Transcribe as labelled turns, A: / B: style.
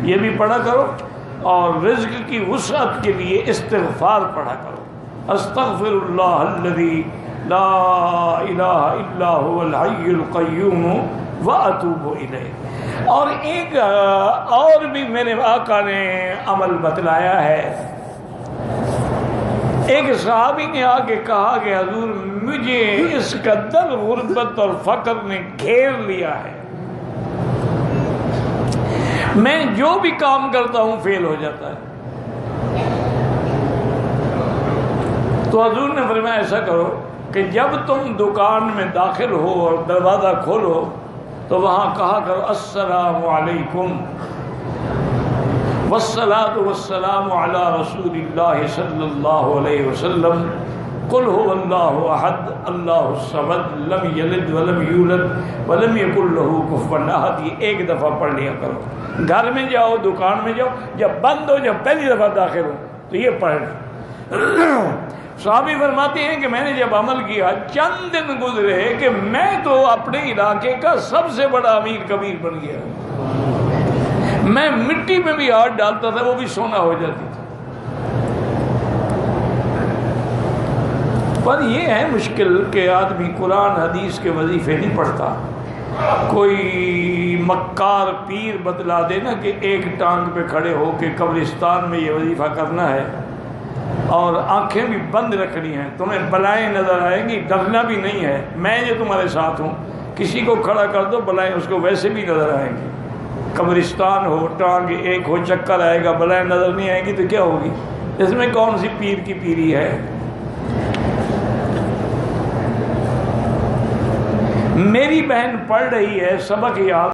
A: یہ بھی پڑھا کرو، اور رزق کی وسعت کے لیے استغفار پڑھا کرو، استغفر اللہ الذی لا الہ الا هو الحی القیوم واتوب الیہ۔ اور ایک اور بھی میرے آقا نے عمل بتلایا ہے۔ ایک صحابی نے آ کے کہا کہ حضور مجھے اس قدر غربت اور فقر نے گھیر لیا ہے، میں جو بھی کام کرتا ہوں فیل ہو جاتا ہے۔ تو حضور نے فرمایا ایسا کرو کہ جب تم دکان میں داخل ہو اور دروازہ کھولو تو وہاں کہا کرو السلام علیکم والصلاة والسلام علی رسول اللہ صلی اللہ علیہ وسلم، قل هو اللہ احد اللہ الصمد لم یلد ولم یولد ولم یکن له کفوا احد۔ یہ ایک دفعہ پڑھ لیا کرو، گھر میں جاؤ، دکان میں جاؤ، جب بند ہو، جب پہلی دفعہ داخل ہو تو یہ پڑھ۔ صحابی فرماتے ہیں کہ میں نے جب عمل کیا چند دن گزرے کہ میں تو اپنے علاقے کا سب سے بڑا امیر کبیر بن گیا، میں مٹی میں بھی ہاتھ ڈالتا تھا وہ بھی سونا ہو جاتی تھی۔ پر یہ ہے مشکل کہ آدمی قرآن حدیث کے وظیفے نہیں پڑھتا۔ کوئی مکار پیر بتلا دے نا کہ ایک ٹانگ پہ کھڑے ہو کے قبرستان میں یہ وظیفہ کرنا ہے اور آنکھیں بھی بند رکھنی ہیں، تمہیں بلائیں نظر آئیں گی، ڈرنا بھی نہیں ہے، میں جو تمہارے ساتھ ہوں، کسی کو کھڑا کر دو بلائیں اس کو ویسے بھی نظر آئیں گی۔ قبرستان ہو، ٹانگ ایک ہو، چکر آئے گا، بلائیں نظر نہیں آئیں گی تو کیا ہوگی؟ اس میں کون سی پیر کی پیری ہے؟ میری بہن پڑھ رہی ہے، سبق یاد